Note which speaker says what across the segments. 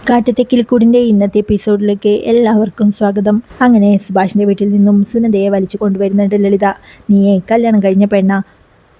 Speaker 1: കാറ്റത്തെ കിളിക്കൂടിൻ്റെ ഇന്നത്തെ എപ്പിസോഡിലേക്ക് എല്ലാവർക്കും സ്വാഗതം. അങ്ങനെ സുഭാഷിൻ്റെ വീട്ടിൽ നിന്നും സുനന്ദയെ വലിച്ചു കൊണ്ടുവരുന്നുണ്ട് ലളിത. നീയേ കല്യാണം കഴിഞ്ഞ പെണ്ണ,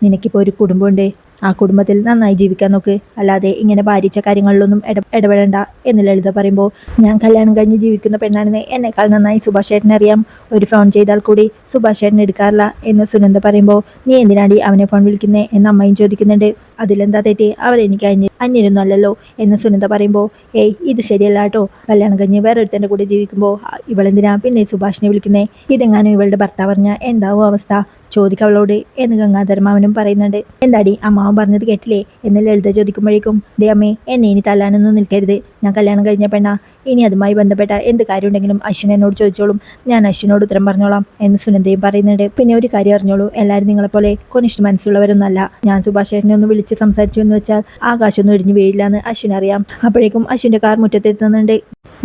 Speaker 1: നിനക്കിപ്പോൾ ഒരു കുടുംബമുണ്ട്, ആ കുടുംബത്തിൽ നന്നായി ജീവിക്കാൻ നോക്ക്, അല്ലാതെ ഇങ്ങനെ ഭാരിച്ച കാര്യങ്ങളിലൊന്നും ഇടപെടേണ്ട എന്ന് ലളിത പറയുമ്പോൾ, ഞാൻ കല്യാണം കഴിഞ്ഞ് ജീവിക്കുന്ന പെണ്ണാണെന്ന് എന്നെക്കാൾ നന്നായി സുഭാഷ് ചേട്ടനെ അറിയാം, ഒരു ഫോൺ ചെയ്താൽ കൂടി സുഭാഷ് ചേട്ടൻ എടുക്കാറില്ല എന്ന് സുനന്ദ പറയുമ്പോൾ, നീ എന്തിനാടി അവനെ ഫോൺ വിളിക്കുന്നേ എന്ന് അമ്മയും ചോദിക്കുന്നുണ്ട്. അതിലെന്താ തെറ്റ്, അവരെനിക്ക് അന്യരൊന്നും അല്ലല്ലോ എന്ന് സുനന്ദ പറയുമ്പോൾ, ഏയ് ഇത് ശരിയല്ല കേട്ടോ, കല്യാണം കഴിഞ്ഞ് വേറൊരുത്തൻ്റെ കൂടെ ജീവിക്കുമ്പോൾ ഇവളെന്തിനാ പിന്നെ സുഭാഷിനെ വിളിക്കുന്നേ, ഇതെങ്ങാനും ഇവളുടെ ഭർത്താവ് പറഞ്ഞാൽ എന്താവും അവസ്ഥ, ചോദിക്കവളോട് എന്ന് ഗംഗാധരമാവനും പറയുന്നുണ്ട്. എന്താടി അമ്മാവൻ പറഞ്ഞത് കേട്ടില്ലേ എന്ന് ലളിത ചോദിക്കുമ്പോഴേക്കും, ദേ അമ്മേ, എന്നെ ഇനി തല്ലാനൊന്നും നിൽക്കരുത്, ഞാൻ കല്യാണം കഴിഞ്ഞ പെണ്ണ, ഇനി അതുമായി ബന്ധപ്പെട്ട എന്ത് കാര്യമുണ്ടെങ്കിലും അശ്വിൻ എന്നോട് ചോദിച്ചോളും, ഞാൻ അശ്വിനോട് ഉത്തരം പറഞ്ഞോളാം എന്ന് സുനന്ദയും പറയുന്നുണ്ട്. പിന്നെ ഒരു കാര്യം അറിഞ്ഞോളൂ, എല്ലാവരും നിങ്ങളെപ്പോലെ കൊനിഷ്ഠ മനസ്സുള്ളവരൊന്നല്ല, ഞാൻ സുഭാഷ് ചേട്ടനെ ഒന്ന് വിളിച്ച് സംസാരിച്ചു എന്ന് വെച്ചാൽ ആകാശമൊന്നും ഇടിഞ്ഞു വീഴില്ല എന്ന് അശ്വിൻ അറിയാം. അപ്പോഴേക്കും അശ്വിൻ്റെ കാർ മുറ്റത്തെത്തുന്നുണ്ട്.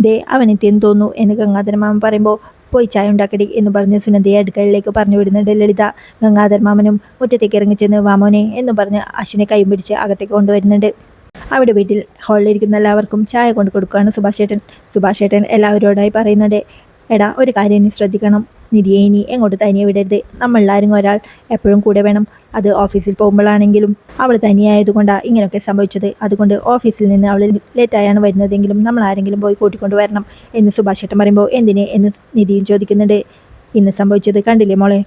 Speaker 1: ദേ അവനെത്തിയെന്ന് തോന്നുന്നു എന്ന് ഗംഗാധരമാമൻ പറയുമ്പോൾ, പോയി ചായ ഉണ്ടാക്കടി എന്ന് പറഞ്ഞ് സുനന്ദയെ അടുക്കളയിലേക്ക് പറഞ്ഞു വിടുന്നുണ്ട് ലളിത. ഗംഗാധരമാമനും മുറ്റത്തേക്ക് ഇറങ്ങിച്ചെന്ന് വാമോനെ എന്ന് പറഞ്ഞ് അശ്വിനെ കൈയും പിടിച്ച് അകത്തേക്ക് കൊണ്ടുവരുന്നുണ്ട്. അവിടെ വീട്ടിൽ ഹാളിലിരിക്കുന്ന എല്ലാവർക്കും ചായ കൊണ്ട് കൊടുക്കുകയാണ് സുഭാഷ് ചേട്ടൻ എല്ലാവരോടായി പറയുന്നുണ്ട്, എടാ ഒരു കാര്യം ഇനി ശ്രദ്ധിക്കണം, നിധിയെ ഇനി എങ്ങോട്ട് തനിയെ വിടരുത്, നമ്മളെല്ലാവരും ഒരാൾ എപ്പോഴും കൂടെ വേണം, അത് ഓഫീസിൽ പോകുമ്പോഴാണെങ്കിലും അവൾ തനിയായതുകൊണ്ടാണ് ഇങ്ങനെയൊക്കെ സംഭവിച്ചത്, അതുകൊണ്ട് ഓഫീസിൽ നിന്ന് അവൾ ലേറ്റായാണ് വരുന്നതെങ്കിലും നമ്മൾ ആരെങ്കിലും പോയി കൂട്ടിക്കൊണ്ട് വരണം എന്ന് സുഭാഷ് ചേട്ടൻ പറയുമ്പോൾ, എന്തിന് എന്ന് നിധിയും ചോദിക്കുന്നുണ്ട്. ഇന്ന് സംഭവിച്ചത് കണ്ടില്ലേ മോളെ,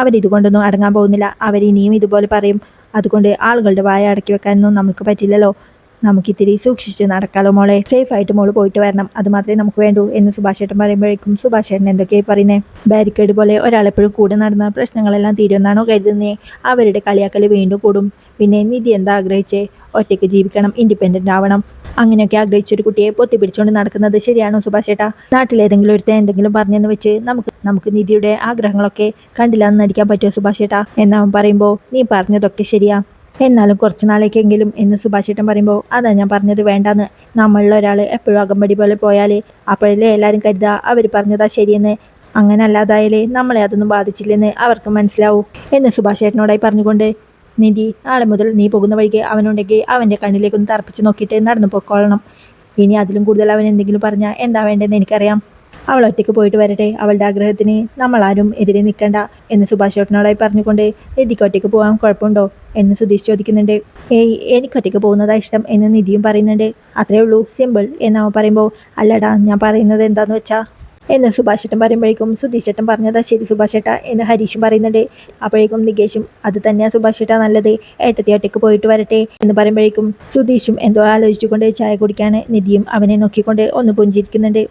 Speaker 1: അവരിതുകൊണ്ടൊന്നും അടങ്ങാൻ പോകുന്നില്ല, അവരിനിയും ഇതുപോലെ പറയും, അതുകൊണ്ട് ആളുകളുടെ വായ അടക്കി വെക്കാനൊന്നും നമുക്ക് പറ്റില്ലല്ലോ, നമുക്കിത്തിരി സൂക്ഷിച്ച് നടക്കാലോ മോളെ, സേഫായിട്ട് മോള് പോയിട്ട് വരണം, അത് മാത്രമേ നമുക്ക് വേണ്ടൂ എന്ന് സുഭാഷ് ചേട്ടൻ പറയുമ്പോഴേക്കും, സുഭാഷ് ചേട്ടൻ എന്തൊക്കെയായി പറയുന്നത്, ബാരിക്കേഡ് പോലെ ഒരാളെപ്പോഴും കൂടെ നടന്ന പ്രശ്നങ്ങളെല്ലാം തീരുമെന്നാണോ കരുതുന്നേ, അവരുടെ കളിയാക്കൽ വീണ്ടും കൂടും, പിന്നെ നിധി എന്താ ആഗ്രഹിച്ചേ, ഒറ്റയ്ക്ക് ജീവിക്കണം, ഇൻഡിപെൻഡൻ്റ് ആവണം, അങ്ങനെയൊക്കെ ആഗ്രഹിച്ചൊരു കുട്ടിയെ പൊത്തി പിടിച്ചുകൊണ്ട് നടക്കുന്നത് ശരിയാണോ സുഭാഷ് ചേട്ടാ, നാട്ടിലേതെങ്കിലും ഒരുത്തൻ എന്തെങ്കിലും പറഞ്ഞെന്ന് വെച്ച് നമുക്ക് നിധിയുടെ ആഗ്രഹങ്ങളൊക്കെ കണ്ടില്ല എന്ന് നടിക്കാൻ പറ്റുമോ സുഭാഷ് ചേട്ടാ എന്നവൻ പറയുമ്പോൾ, നീ പറഞ്ഞതൊക്കെ ശരിയാ, എന്നാലും കുറച്ച് നാളേക്കെങ്കിലും എന്ന് സുഭാഷ് ചേട്ടൻ പറയുമ്പോൾ, അതാ ഞാൻ പറഞ്ഞത് വേണ്ടാന്ന്, നമ്മളിൽ ഒരാൾ എപ്പോഴും അകമ്പടി പോലെ പോയാൽ അപ്പോഴല്ലേ എല്ലാവരും കരുതാ അവർ പറഞ്ഞതാ ശരിയെന്ന്, അങ്ങനെ അല്ലാതായാലേ നമ്മളെ അതൊന്നും ബാധിച്ചില്ലെന്ന് അവർക്ക് മനസ്സിലാവൂ എന്ന് സുഭാഷ് ചേട്ടനോടായി പറഞ്ഞുകൊണ്ട്, നിധി നാളെ മുതൽ നീ പോകുന്ന വഴിക്ക് അവനുണ്ടെങ്കിൽ അവൻ്റെ കണ്ണിലേക്കൊന്ന് തറപ്പിച്ച് നോക്കിയിട്ട് നടന്നു പോയിക്കൊള്ളണം, ഇനി അതിലും കൂടുതൽ അവൻ എന്തെങ്കിലും പറഞ്ഞാൽ എന്താ വേണ്ടതെന്ന് എനിക്കറിയാം, അവൾ ഒറ്റയ്ക്ക് പോയിട്ട് വരട്ടെ, അവളുടെ ആഗ്രഹത്തിന് നമ്മളാരും എതിരെ നിൽക്കണ്ട എന്ന് സുഭാഷ് ചേട്ടനോടായി പറഞ്ഞുകൊണ്ട്, നിധിക്ക് ഒറ്റയ്ക്ക് പോകാൻ കുഴപ്പമുണ്ടോ എന്ന് സുധീഷ് ചോദിക്കുന്നുണ്ട്. ഏയ് എനിക്കൊറ്റയ്ക്ക് പോകുന്നതാ ഇഷ്ടം എന്ന് നിധിയും പറയുന്നുണ്ട്. അത്രേ ഉള്ളൂ, സിമ്പിൾ എന്ന് അവൻ പറയുമ്പോൾ, അല്ലടാ ഞാൻ പറയുന്നത് എന്താന്ന് വെച്ചാ എന്ന് സുഭാഷ് ചേട്ടൻ പറയുമ്പോഴേക്കും, സുധീഷ് ചേട്ടൻ പറഞ്ഞതാ ശരി സുഭാഷ് ചേട്ടാ എന്ന് ഹരീഷും പറയുന്നുണ്ട്. അപ്പോഴേക്കും നികേഷും, അത് തന്നെയാണ് സുഭാഷ് ചേട്ടാ നല്ലത്, ഏട്ടത്തി ഒറ്റയ്ക്ക് പോയിട്ട് വരട്ടെ എന്ന് പറയുമ്പോഴേക്കും സുധീഷും എന്തോ ആലോചിച്ചുകൊണ്ട് ചായ കുടിക്കാണ്. നിധിയും അവനെ നോക്കിക്കൊണ്ട് ഒന്ന് പുഞ്ചിരിക്കുന്നുണ്ട്.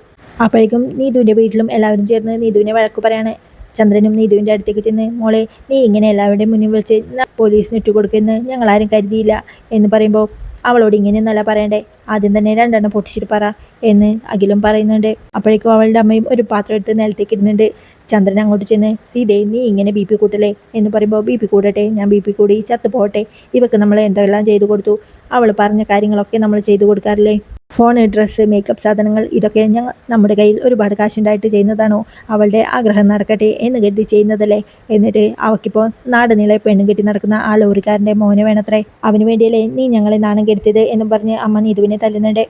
Speaker 1: അപ്പോഴേക്കും നീതുവിൻ്റെ വീട്ടിലും എല്ലാവരും ചേർന്ന് നീതുവിനെ വഴക്ക് പറയാണ്. ചന്ദ്രനും നീതുവിൻ്റെ അടുത്തേക്ക് ചെന്ന്, മോളെ നീ ഇങ്ങനെ എല്ലാവരുടെയും മുന്നിൽ വിളിച്ച് പോലീസിന് ഇട്ടുകൊടുക്കുമെന്ന് ഞങ്ങളാരും കരുതിയില്ല എന്ന് പറയുമ്പോൾ, അവളോട് ഇങ്ങനെയൊന്നല്ല പറയണ്ടേ, ആദ്യം തന്നെ 2 എണ്ണം പൊട്ടിച്ചിട്ട് പറ എന്ന് അഖിലും പറയുന്നുണ്ട്. അപ്പോഴേക്കും അവളുടെ അമ്മയും ഒരു പാത്രം എടുത്ത് നിലത്തേക്ക് ഇടുന്നുണ്ട്. ചന്ദ്രൻ അങ്ങോട്ട് ചെന്ന്, സീതേ നീ ഇങ്ങനെ ബി പി കൂട്ടല്ലേ എന്ന് പറയുമ്പോൾ, ബി പി കൂടട്ടെ, ഞാൻ ബി പി കൂടി ചത്തു പോകട്ടെ, ഇവക്ക് നമ്മൾ എന്തെല്ലാം ചെയ്തു കൊടുത്തു, അവൾ പറഞ്ഞ കാര്യങ്ങളൊക്കെ നമ്മൾ ചെയ്തു കൊടുക്കാറില്ലേ, ഫോണ്, ഡ്രസ്സ്, മേക്കപ്പ് സാധനങ്ങൾ, ഇതൊക്കെ നമ്മുടെ കയ്യിൽ ഒരുപാട് കാശുണ്ടായിട്ട് ചെയ്യുന്നതാണോ, അവളുടെ ആഗ്രഹം നടക്കട്ടെ എന്ന് കരുതി ചെയ്യുന്നതല്ലേ, എന്നിട്ട് അവൾക്കിപ്പോൾ നാട് നീളെ പെണ്ണും കെട്ടി നടക്കുന്ന ആ ലോറിക്കാരൻ്റെ മോനെ വേണത്രേ, അവന് വേണ്ടിയല്ലേ നീ ഞങ്ങളെ നാണം കെടുത്തിയത് എന്നും പറഞ്ഞ് അമ്മ നീതുവിനെ തല്ലുന്നുണ്ട്.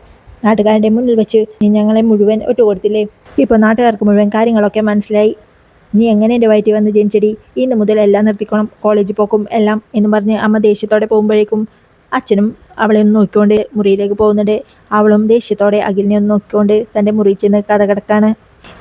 Speaker 1: നാട്ടുകാരുടെ മുന്നിൽ വെച്ച് നീ ഞങ്ങളെ മുഴുവൻ ഒറ്റുകൊടുത്തില്ലേ, ഇപ്പോൾ നാട്ടുകാർക്ക് മുഴുവൻ കാര്യങ്ങളൊക്കെ മനസ്സിലായി, നീ എങ്ങനെ എൻ്റെ വയറ്റിൽ വന്ന് ജനിച്ചടി, ഇന്ന് മുതൽ എല്ലാം നിർത്തിക്കണം, കോളേജിൽ പോക്കും എല്ലാം എന്ന് പറഞ്ഞ് അമ്മ ദേഷ്യത്തോടെ പോകുമ്പോഴേക്കും അച്ഛനും അവളെ ഒന്ന് നോക്കിക്കൊണ്ട് മുറിയിലേക്ക് പോകുന്നുണ്ട്. അവളും ദേഷ്യത്തോടെ അഖിലിനെ ഒന്ന് നോക്കിക്കൊണ്ട് തൻ്റെ മുറിയിൽ ചെന്ന് കഥ കിടക്കാണ്.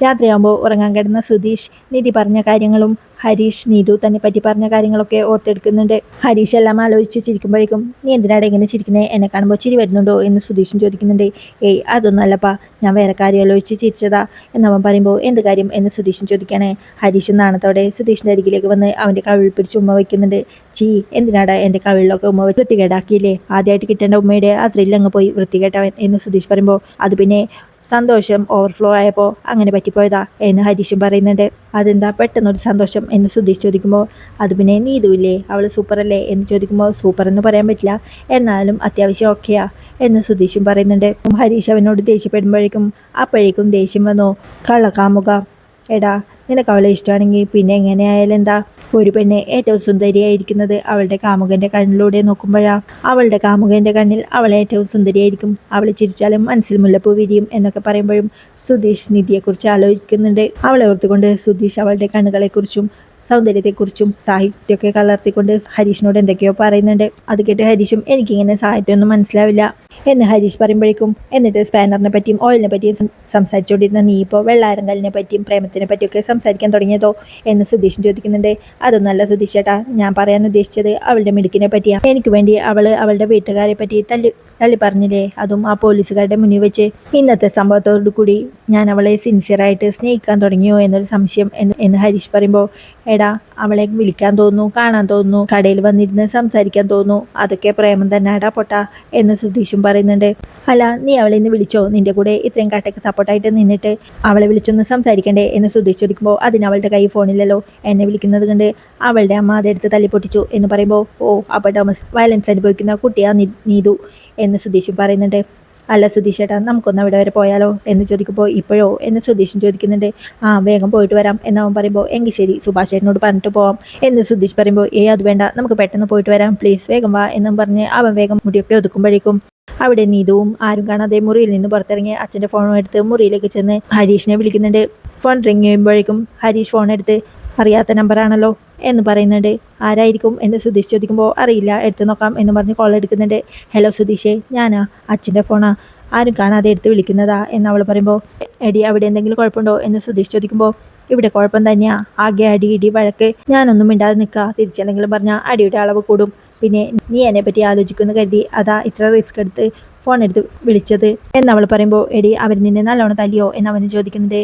Speaker 1: രാത്രിയാകുമ്പോൾ ഉറങ്ങാൻ കിടന്ന സുധീഷ് നിധി പറഞ്ഞ കാര്യങ്ങളും ഹരീഷ് നീതു തന്നെ പറ്റി പറഞ്ഞ കാര്യങ്ങളൊക്കെ ഓർത്തെടുക്കുന്നുണ്ട്. ഹരീഷ് എല്ലാം ആലോചിച്ച് ചിരിക്കുമ്പോഴേക്കും, നീ എന്തിനാടെ എങ്ങനെ ചിരിക്കുന്നത്, എന്നെ കാണുമ്പോൾ ചിരി വരുന്നുണ്ടോ എന്ന് സുധീഷും ചോദിക്കുന്നുണ്ട്. ഏയ് അതൊന്നും അല്ലപ്പാ, ഞാൻ വേറെ കാര്യം ആലോചിച്ച് ചിരിച്ചതാ എന്നവൻ പറയുമ്പോൾ, എന്ത് കാര്യം എന്ന് സുധീഷും ചോദിക്കുകയാണ്. ഹരീഷ് നാണത്തോടെ സുധീഷിൻ്റെ അരികിലേക്ക് വന്ന് അവൻ്റെ കവിളിൽ പിടിച്ച് ഉമ്മ വയ്ക്കുന്നുണ്ട്. ചീ എന്തിനാടാ എൻ്റെ കവിളിലൊക്കെ ഉമ്മ വൃത്തികേടാക്കിയില്ലേ, ആദ്യമായിട്ട് കിട്ടേണ്ട ഉമ്മയുടെ ആ ത്രില്ലങ്ങ് പോയി വൃത്തികേട്ടവൻ എന്ന് സുധീഷ് പറയുമ്പോൾ, അത് പിന്നെ സന്തോഷം ഓവർഫ്ലോ ആയപ്പോൾ അങ്ങനെ പറ്റിപ്പോയതാ എന്ന് ഹരീഷും പറയുന്നുണ്ട്. അതെന്താ പെട്ടെന്നൊരു സന്തോഷം എന്ന് സുധീഷ് ചോദിക്കുമ്പോൾ, അത് പിന്നെ നീതുവില്ലേ, അവൾ സൂപ്പറല്ലേ എന്ന് ചോദിക്കുമ്പോൾ, സൂപ്പർ എന്ന് പറയാൻ പറ്റില്ല, എന്നാലും അത്യാവശ്യം ഓക്കെയാ എന്ന് സുധീഷും പറയുന്നുണ്ട്. ഹരീഷ് അവനോട് അപ്പോഴേക്കും ദേഷ്യം വന്നു. കള്ളക്കാമുക, എടാ നിനക്ക് അവളെ ഇഷ്ടമാണെങ്കിൽ പിന്നെ എങ്ങനെയായാലും എന്താ, ഒരു പെണ്ണ് ഏറ്റവും സുന്ദരിയായിരിക്കുന്നത് അവളുടെ കാമുകന്റെ കണ്ണിലൂടെ നോക്കുമ്പോഴാണ്. അവളുടെ കാമുകന്റെ കണ്ണിൽ അവൾ ഏറ്റവും സുന്ദരിയായിരിക്കും. അവൾ ചിരിച്ചാലും മനസ്സിൽ മുല്ലപ്പൂ വിരിയും എന്നൊക്കെ പറയുമ്പോഴും സുധീഷ് നിധിയെക്കുറിച്ച് ആലോചിക്കുന്നുണ്ട്. അവളെ ഓർത്തുകൊണ്ട് സുധീഷ് അവളുടെ കണ്ണുകളെക്കുറിച്ചും സൗന്ദര്യത്തെക്കുറിച്ചും സാഹിത്യമൊക്കെ കലർത്തിക്കൊണ്ട് ഹരീഷിനോട് എന്തൊക്കെയോ പറയുന്നുണ്ട്. അത് കേട്ട് ഹരീഷും എനിക്കിങ്ങനെ സാഹിത്യമൊന്നും മനസ്സിലാവില്ല എന്ന് ഹരീഷ് പറയുമ്പോഴേക്കും എന്നിട്ട് സ്പാനറിനെ പറ്റിയും ഓയിലിനെ പറ്റിയും സംസാരിച്ചുകൊണ്ടിരുന്ന നീ ഇപ്പോൾ വെള്ളാരങ്കലിനെ പറ്റിയും പ്രേമത്തിനെ പറ്റിയൊക്കെ സംസാരിക്കാൻ തുടങ്ങിയതോ എന്ന് സുധീഷ് ചോദിക്കുന്നുണ്ട്. അതൊന്നല്ല സുധീഷ് ചേട്ടാ, ഞാൻ പറയാൻ ഉദ്ദേശിച്ചത് അവളുടെ മിടുക്കിനെ പറ്റിയാണ്. എനിക്ക് വേണ്ടി അവളുടെ വീട്ടുകാരെ പറ്റി തള്ളി പറഞ്ഞില്ലേ, അതും ആ പോലീസുകാരുടെ മുന്നിൽ വെച്ച്. ഇന്നത്തെ സംഭവത്തോടു കൂടി ഞാൻ അവളെ സിൻസിയറായിട്ട് സ്നേഹിക്കാൻ തുടങ്ങിയോ എന്നൊരു സംശയം എന്ന് ഹരീഷ് പറയുമ്പോൾ, എടാ അവളെ വിളിക്കാൻ തോന്നുന്നു, കാണാൻ തോന്നുന്നു, കടയിൽ വന്നിരുന്ന് സംസാരിക്കാൻ തോന്നുന്നു, അതൊക്കെ പ്രേമം തന്നെടാ പൊട്ടാ എന്ന് സുധീഷും പറയുന്നുണ്ട്. അല്ല, നീ അവളെ ഇന്ന് വിളിച്ചോ? നിന്റെ കൂടെ ഇത്രയും കട്ടക്ക് സപ്പോർട്ടായിട്ട് നിന്നിട്ട് അവളെ വിളിച്ചൊന്ന് സംസാരിക്കണ്ടേ എന്ന് സുധീഷ് ചോദിക്കുമ്പോൾ, അതിന് അവളുടെ കൈ ഫോണില്ലല്ലോ, എന്നെ വിളിക്കുന്നത് കണ്ട് അവളുടെ അമ്മ അതെടുത്ത് തല്ലിപ്പൊട്ടിച്ചു എന്ന് പറയുമ്പോൾ, ഓ അപ്പോൾ ഡൊമസ്റ്റിക് വയലൻസ് അനുഭവിക്കുന്ന കുട്ടിയാ നീതു എന്ന് സുധീഷും പറയുന്നുണ്ട്. അല്ല സുധീഷ് ചേട്ടാ, നമുക്കൊന്ന് അവിടെ വരെ പോയാലോ എന്ന് ചോദിക്കുമ്പോൾ, ഇപ്പോഴോ എന്ന് സുധീഷും ചോദിക്കുന്നുണ്ട്. ആ വേഗം പോയിട്ട് വരാം എന്നവൻ പറയുമ്പോൾ, എങ്കിൽ ശരി സുഭാഷ് ചേട്ടനോട് പറഞ്ഞിട്ട് പോവാം എന്ന് സുധീഷ് പറയുമ്പോൾ, അത് വേണ്ട, നമുക്ക് പെട്ടെന്ന് പോയിട്ട് വരാം, പ്ലീസ് വേഗം വാ എന്നും പറഞ്ഞ് അവൻ വേഗം മുടിയൊക്കെ ഒതുക്കുമ്പോഴേക്കും അവിടെ നീതുവും ആരും കാണാതെ മുറിയിൽ നിന്ന് പുറത്തിറങ്ങി അച്ഛൻ്റെ ഫോണും എടുത്ത് മുറിയിലേക്ക് ചെന്ന് ഹരീഷിനെ വിളിക്കുന്നുണ്ട്. ഫോൺ റിങ് ചെയ്യുമ്പോഴേക്കും ഹരീഷ് ഫോൺ എടുത്ത് അറിയാത്ത നമ്പറാണല്ലോ എന്ന് പറയുന്നുണ്ട്. ആരായിരിക്കും എന്ന് സുധീഷ് ചോദിക്കുമ്പോൾ, അറിയില്ല, എടുത്ത് നോക്കാം എന്ന് പറഞ്ഞ് കോൾ എടുക്കുന്നുണ്ട്. ഹലോ സുധീഷേ, ഞാനാ, അച്ഛൻ്റെ ഫോണാ, ആരും കാണാതെ എടുത്ത് വിളിക്കുന്നതാ എന്ന് അവൾ പറയുമ്പോൾ, എടി അവിടെ എന്തെങ്കിലും കുഴപ്പമുണ്ടോ എന്ന് സുധീഷ് ചോദിക്കുമ്പോൾ, ഇവിടെ കുഴപ്പം തന്നെയാ, ആകെ അടി വഴക്ക്, ഞാനൊന്നും മിണ്ടാതെ നിൽക്കുക, തിരിച്ചെന്തെങ്കിലും പറഞ്ഞാൽ അടിയുടെ അളവ് കൂടും, പിന്നെ നീ എന്നെ പറ്റി ആലോചിക്കുന്നു കരുതി അതാ ഇത്ര റിസ്ക് എടുത്ത് ഫോൺ എടുത്ത് വിളിച്ചത് എന്നവൾ പറയുമ്പോൾ, എടി അവർ നിന്നെ നല്ലോണം തല്ലിയോ എന്നവന് ചോദിക്കുന്നുണ്ട്.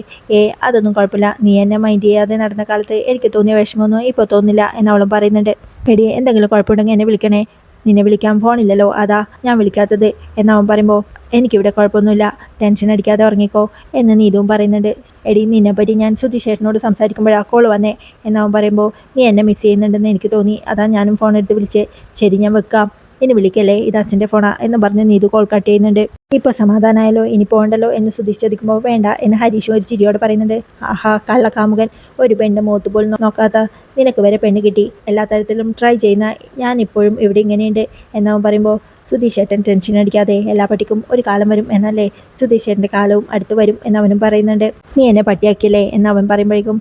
Speaker 1: അതൊന്നും കുഴപ്പമില്ല, നീ എന്നെ മൈൻഡ് ചെയ്യാതെ നടന്ന കാലത്ത് എനിക്ക് തോന്നിയ വിഷമമൊന്നും ഇപ്പോൾ തോന്നില്ല എന്നവളും പറയുന്നുണ്ട്. എടി എന്തെങ്കിലും കുഴപ്പമുണ്ടെങ്കിൽ എന്നെ വിളിക്കണേ, നിന്നെ വിളിക്കാൻ ഫോണില്ലല്ലോ, അതാ ഞാൻ വിളിക്കാത്തത് എന്നവൻ പറയുമ്പോൾ, എനിക്കിവിടെ കുഴപ്പമൊന്നുമില്ല, ടെൻഷൻ അടിക്കാതെ ഉറങ്ങിക്കോ എന്ന് നീതുവും പറയുന്നുണ്ട്. എടി നിന്നെപ്പറ്റി ഞാൻ സുധീഷ് ചേട്ടനോട് സംസാരിക്കുമ്പോഴാണ് കോൾ വന്നേ എന്നവൻ പറയുമ്പോൾ, നീ എന്നെ മിസ് ചെയ്യുന്നുണ്ടെന്ന് എനിക്ക് തോന്നി, അതാ ഞാനും ഫോൺ എടുത്ത് വിളിച്ചേ, ശരി ഞാൻ വെക്കാം, ഇനി വിളിക്കല്ലേ, ഇത് അച്ഛൻ്റെ ഫോണാ എന്ന് പറഞ്ഞ് നീതു കോൾ കട്ട് ചെയ്യുന്നുണ്ട്. ഇപ്പോൾ സമാധാനമായാലോ, ഇനി പോകണ്ടല്ലോ എന്ന് സുധീഷ് ചോദിക്കുമ്പോൾ, വേണ്ട എന്ന് ഹരീഷും ഒരു ചിരിയോടെ പറയുന്നുണ്ട്. ആഹാ കള്ളക്കാമുകൻ, ഒരു പെണ്ണ് മുഖത്ത് പോലും നോക്കാത്ത നിനക്ക് വരെ പെണ്ണ് കിട്ടി, എല്ലാ തരത്തിലും ട്രൈ ചെയ്യുന്ന ഞാനിപ്പോഴും ഇവിടെ ഇങ്ങനെയുണ്ട് എന്നവൻ പറയുമ്പോൾ, സുധീഷ് ചേട്ടൻ ടെൻഷൻ അടിക്കാതെ, എല്ലാ പട്ടിക്കും ഒരു കാലം വരും എന്നല്ലേ, സുധീഷ് ചേട്ടൻ്റെ കാലവും അടുത്ത് വരും എന്നവനും പറയുന്നുണ്ട്. നീ എന്നെ പട്ടിയാക്കിയല്ലേ എന്നവൻ പറയുമ്പോഴേക്കും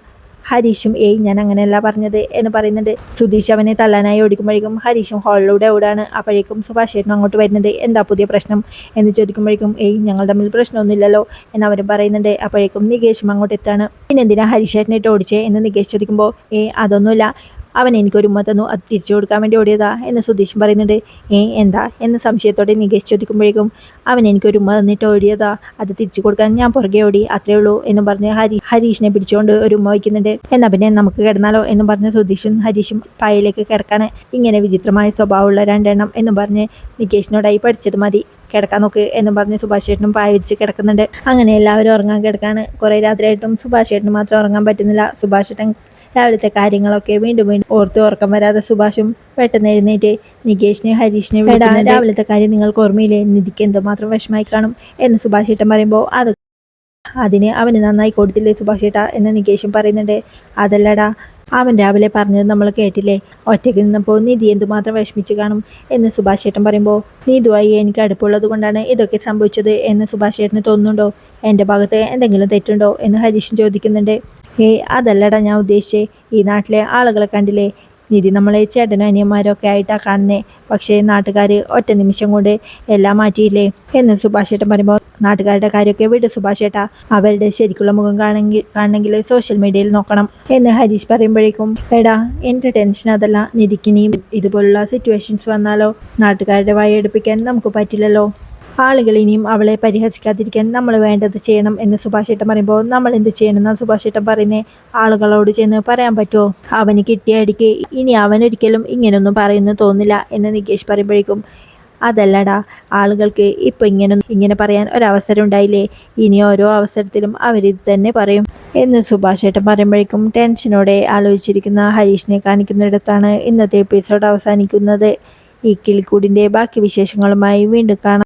Speaker 1: ഹരീഷും ഞാൻ അങ്ങനെയല്ല പറഞ്ഞത് എന്ന് പറയുന്നുണ്ട്. സുധീഷ് അവനെ തല്ലാനായി ഓടിക്കുമ്പോഴേക്കും ഹരീഷും ഹാളിലൂടെ ഓടാണ്. അപ്പോഴേക്കും സുഭാഷ് ചേട്ടനും അങ്ങോട്ട് വരുന്നുണ്ട്. എന്താ പുതിയ പ്രശ്നം എന്ന് ചോദിക്കുമ്പോഴേക്കും ഞങ്ങൾ തമ്മിൽ പ്രശ്നമൊന്നുമില്ലല്ലോ എന്നവരും പറയുന്നുണ്ട്. അപ്പോഴേക്കും നികേഷും അങ്ങോട്ട് എത്താണ്. പിന്നെ എന്തിനാ ഹരീഷ് ചേട്ടനായിട്ട് ഓടിച്ചേ എന്ന് നികേഷ് ചോദിക്കുമ്പോൾ, അതൊന്നുമില്ല, അവൻ എനിക്കൊരു ഉമ്മ തന്നു, അത് തിരിച്ചു കൊടുക്കാൻ വേണ്ടി ഓടിയതാ എന്ന് സുധീഷും പറയുന്നുണ്ട്. എന്താ എന്ന് സംശയത്തോടെ നികേഷ് ചോദിക്കുമ്പോഴേക്കും, അവൻ എനിക്കൊരു ഉമ്മ തന്നിട്ട് ഓടിയതാ, അത് തിരിച്ചു കൊടുക്കാൻ ഞാൻ പുറകെ ഓടി, അത്രേ ഉള്ളൂ എന്നും പറഞ്ഞ് ഹരീഷിനെ പിടിച്ചുകൊണ്ട് ഒരു ഉമ്മ വയ്ക്കുന്നുണ്ട്. എന്നാൽ പിന്നെ നമുക്ക് കിടന്നാലോ എന്നും പറഞ്ഞ് സുധീഷും ഹരീഷും പായയിലേക്ക് കിടക്കാണ്. ഇങ്ങനെ വിചിത്രമായ സ്വഭാവമുള്ള രണ്ടെണ്ണം എന്നും പറഞ്ഞ് നികേഷിനോടായി പഠിച്ചത് മതി, കിടക്കാൻ നോക്ക് എന്നും പറഞ്ഞ് സുഭാഷ് ചേട്ടനും പായ വിരിച്ച് കിടക്കുന്നുണ്ട്. അങ്ങനെ എല്ലാവരും ഉറങ്ങാൻ കിടക്കാണ്. കുറേ രാത്രിയായിട്ടും സുഭാഷ് ചേട്ടന് മാത്രം ഉറങ്ങാൻ പറ്റുന്നില്ല. സുഭാഷ് ചേട്ടൻ രാവിലത്തെ കാര്യങ്ങളൊക്കെ വീണ്ടും ഓർത്ത് ഉറക്കം വരാതെ സുഭാഷും പെട്ടെന്ന് എഴുന്നേറ്റ് നികേഷിനെ ഹരീഷിനെ വിളിക്കുന്നുണ്ട്. രാവിലത്തെ കാര്യം നിങ്ങൾക്ക് ഓർമ്മയില്ലേ, നിധിക്ക് എന്തുമാത്രം വിഷമായി കാണും എന്ന് സുഭാഷ് ചേട്ടൻ പറയുമ്പോൾ, അതിന് അവന് നന്നായി കൊടുത്തില്ലേ സുഭാഷ് ചേട്ടാ എന്ന് നികേഷും പറയുന്നുണ്ട്. അതല്ലടാ, അവൻ രാവിലെ പറഞ്ഞത് നമ്മൾ കേട്ടില്ലേ, ഒറ്റയ്ക്ക് നിന്നപ്പോൾ നിധി എന്തുമാത്രം വിഷമിച്ച് കാണും എന്ന് സുഭാഷ് ചേട്ടൻ പറയുമ്പോൾ, നീതുവായി എനിക്ക് അടുപ്പുള്ളത് കൊണ്ടാണ് ഇതൊക്കെ സംഭവിച്ചത് എന്ന് സുഭാഷ് ചേട്ടന് തോന്നുന്നുണ്ടോ, എൻ്റെ ഭാഗത്ത് എന്തെങ്കിലും തെറ്റുണ്ടോ എന്ന് ഹരീഷും ചോദിക്കുന്നുണ്ട്. അതല്ലടാ ഞാൻ ഉദ്ദേശിച്ചേ, ഈ നാട്ടിലെ ആളുകളെ കണ്ടില്ലേ, നിധി നമ്മളെ ചേട്ടനും അനിയന്മാരും ഒക്കെ ആയിട്ടാണ് കാണുന്നേ, പക്ഷേ നാട്ടുകാർ ഒറ്റ നിമിഷം കൊണ്ട് എല്ലാം മാറ്റിയില്ലേ എന്ന് സുഭാഷ് ചേട്ടൻ പറയുമ്പോൾ, നാട്ടുകാരുടെ കാര്യമൊക്കെ വിട് സുഭാഷ് ചേട്ടാ, അവരുടെ ശരിക്കുള്ള മുഖം കാണണമെങ്കിൽ സോഷ്യൽ മീഡിയയിൽ നോക്കണം എന്ന് ഹരീഷ് പറയുമ്പോഴേക്കും, എടാ എൻ്റെ ടെൻഷൻ അതല്ല, നിധിക്കിനിയും ഇതുപോലുള്ള സിറ്റുവേഷൻസ് വന്നാലോ, നാട്ടുകാരുടെ വായെടുപ്പിക്കാൻ നമുക്ക് പറ്റില്ലല്ലോ, ആളുകൾ ഇനിയും അവളെ പരിഹസിക്കാതിരിക്കാൻ നമ്മൾ വേണ്ടത് ചെയ്യണം എന്ന് സുഭാഷ് ചേട്ടൻ പറയുമ്പോൾ, നമ്മൾ എന്ത് ചെയ്യണമെന്നാണ് സുഭാഷ് ചേട്ടൻ പറയുന്നത്, ആളുകളോട് ചെന്ന് പറയാൻ പറ്റുമോ, അവന് കിട്ടിയ അടിക്ക് ഇനി അവനൊരിക്കലും ഇങ്ങനൊന്നും പറയുന്നു തോന്നില്ല എന്ന് നികേഷ് പറയുമ്പോഴേക്കും, അതല്ലടാ, ആളുകൾക്ക് ഇപ്പം ഇങ്ങനെ പറയാൻ ഒരവസരം ഉണ്ടായില്ലേ, ഇനി ഓരോ അവസരത്തിലും അവരിത് തന്നെ പറയും എന്ന് സുഭാഷ് ചേട്ടൻ പറയുമ്പോഴേക്കും ടെൻഷനോടെ ആലോചിച്ചിരിക്കുന്ന ഹരീഷിനെ കാണിക്കുന്നിടത്താണ് ഇന്നത്തെ എപ്പിസോഡ് അവസാനിക്കുന്നത്. ഈ കിളിക്കൂടിൻ്റെ ബാക്കി വിശേഷങ്ങളുമായി വീണ്ടും കാണാം.